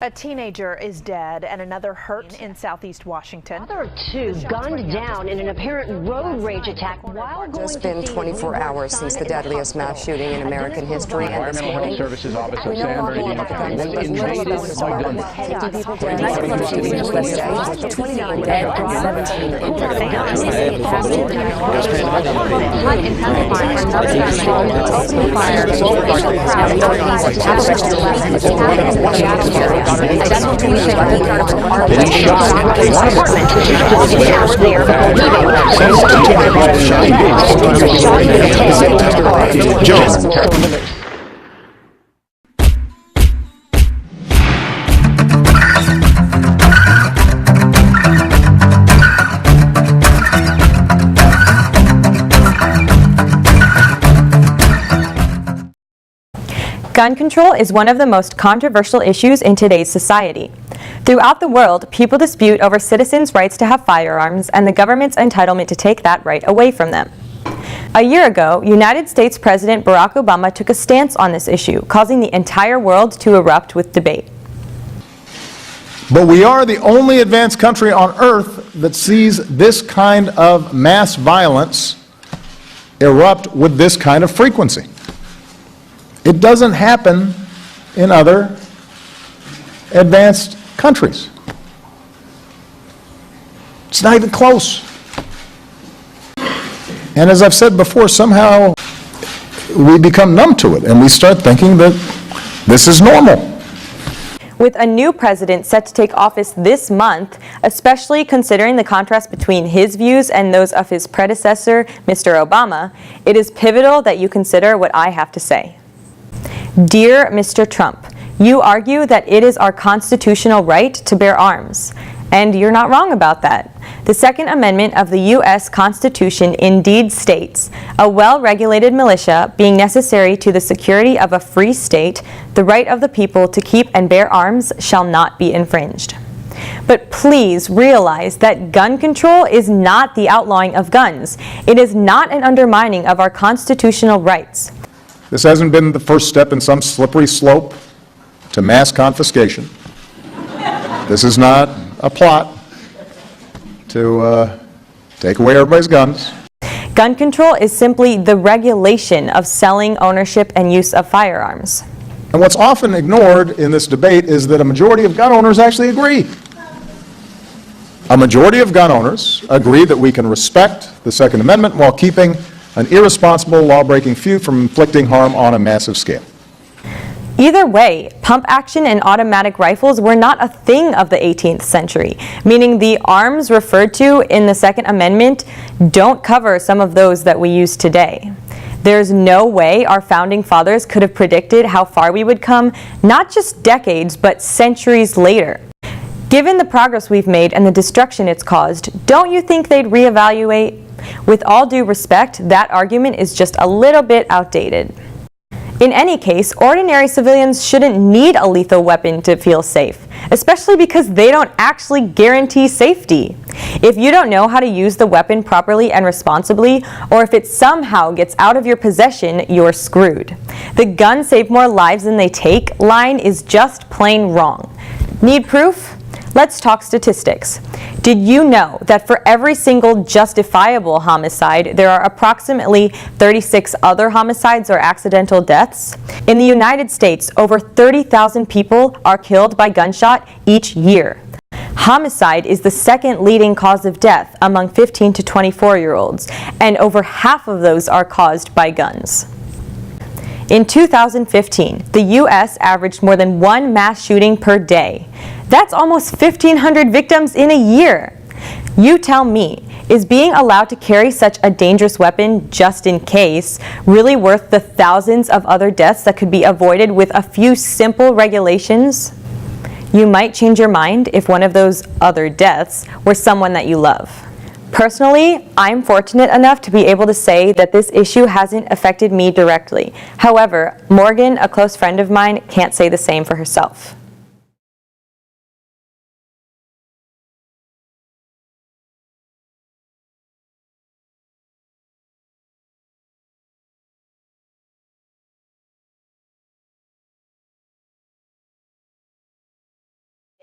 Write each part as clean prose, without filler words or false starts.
A teenager is dead and another hurt in southeast Washington. Other two gunned down in an apparent road rage attack while going It's been 24 hours since the deadliest mass shooting in American history, and this morning, Services Office of we know San more Bernardino about County. guns, What but little about the story. 50 people dead, 29 dead, 17 injured. Gun control is one of the most controversial issues in today's society. Throughout the world, people dispute over citizens' rights to have firearms and the government's entitlement to take that right away from them. A year ago, United States President Barack Obama took a stance on this issue, causing the entire world to erupt with debate. But we are the only advanced country on earth that sees this kind of mass violence erupt with this kind of frequency. It doesn't happen in other advanced countries. It's not even close. And as I've said before, somehow we become numb to it and we start thinking that this is normal. With a new president set to take office this month, especially considering the contrast between his views and those of his predecessor, Mr. Obama, it is pivotal that you consider what I have to say. Dear Mr. Trump, you argue that it is our constitutional right to bear arms. And you're not wrong about that. The Second Amendment of the U.S. Constitution indeed states, a well-regulated militia being necessary to the security of a free state, the right of the people to keep and bear arms shall not be infringed. But please realize that gun control is not the outlawing of guns. It is not an undermining of our constitutional rights. This hasn't been the first step in some slippery slope to mass confiscation. This is not a plot to take away everybody's guns. Gun control is simply the regulation of selling, ownership, and use of firearms. And what's often ignored in this debate is that a majority of gun owners actually agree. A majority of gun owners agree that we can respect the Second Amendment while keeping an irresponsible, law-breaking few from inflicting harm on a massive scale. Either way, pump action and automatic rifles were not a thing of the 18th century, meaning the arms referred to in the Second Amendment don't cover some of those that we use today. There's no way our founding fathers could have predicted how far we would come, not just decades, but centuries later. Given the progress we've made and the destruction it's caused, don't you think they'd reevaluate? With all due respect, that argument is just a little bit outdated. In any case, ordinary civilians shouldn't need a lethal weapon to feel safe, especially because they don't actually guarantee safety. If you don't know how to use the weapon properly and responsibly, or if it somehow gets out of your possession, you're screwed. The "gun save more lives than they take" line is just plain wrong. Need proof? Let's talk statistics. Did you know that for every single justifiable homicide, there are approximately 36 other homicides or accidental deaths? In the United States, over 30,000 people are killed by gunshot each year. Homicide is the second leading cause of death among 15 to 24-year-olds, and over half of those are caused by guns. In 2015, the U.S. averaged more than one mass shooting per day. That's almost 1,500 victims in a year. You tell me, is being allowed to carry such a dangerous weapon just in case really worth the thousands of other deaths that could be avoided with a few simple regulations? You might change your mind if one of those other deaths were someone that you love. Personally, I'm fortunate enough to be able to say that this issue hasn't affected me directly. However, Morgan, a close friend of mine, can't say the same for herself.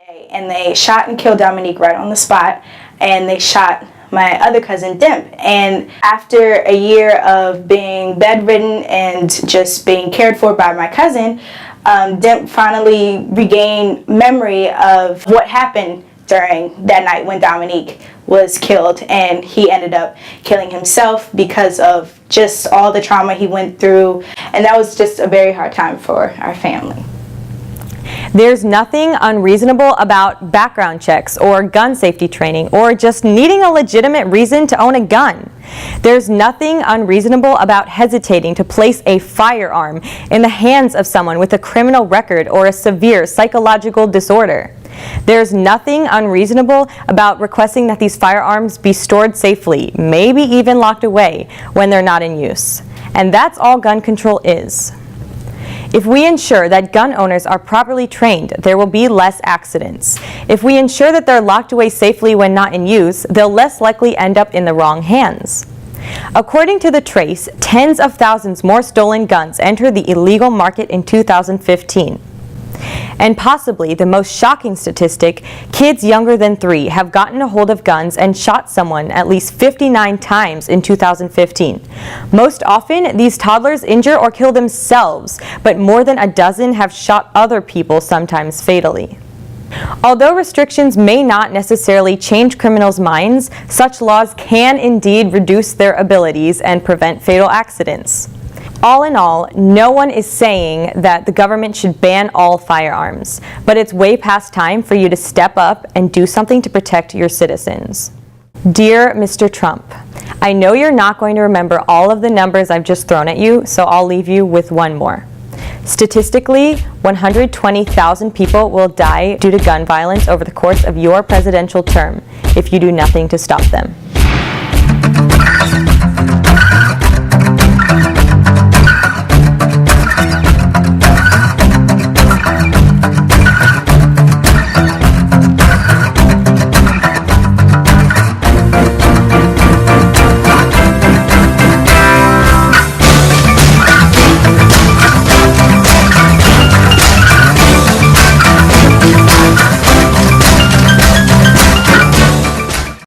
And they shot and killed Dominique right on the spot, and they shot my other cousin Demp. And after a year of being bedridden and just being cared for by my cousin, Demp finally regained memory of what happened during that night when Dominique was killed, and he ended up killing himself because of just all the trauma he went through, and that was just a very hard time for our family. There's nothing unreasonable about background checks or gun safety training or just needing a legitimate reason to own a gun. There's nothing unreasonable about hesitating to place a firearm in the hands of someone with a criminal record or a severe psychological disorder. There's nothing unreasonable about requesting that these firearms be stored safely, maybe even locked away when they're not in use. And that's all gun control is. If we ensure that gun owners are properly trained, there will be less accidents. If we ensure that they're locked away safely when not in use, they'll less likely end up in the wrong hands. According to The Trace, tens of thousands more stolen guns entered the illegal market in 2015. And possibly the most shocking statistic, kids younger than 3 have gotten a hold of guns and shot someone at least 59 times in 2015. Most often, these toddlers injure or kill themselves, but more than a dozen have shot other people, sometimes fatally. Although restrictions may not necessarily change criminals' minds, such laws can indeed reduce their abilities and prevent fatal accidents. All in all, no one is saying that the government should ban all firearms, but it's way past time for you to step up and do something to protect your citizens. Dear Mr. Trump, I know you're not going to remember all of the numbers I've just thrown at you, so I'll leave you with one more. Statistically, 120,000 people will die due to gun violence over the course of your presidential term if you do nothing to stop them.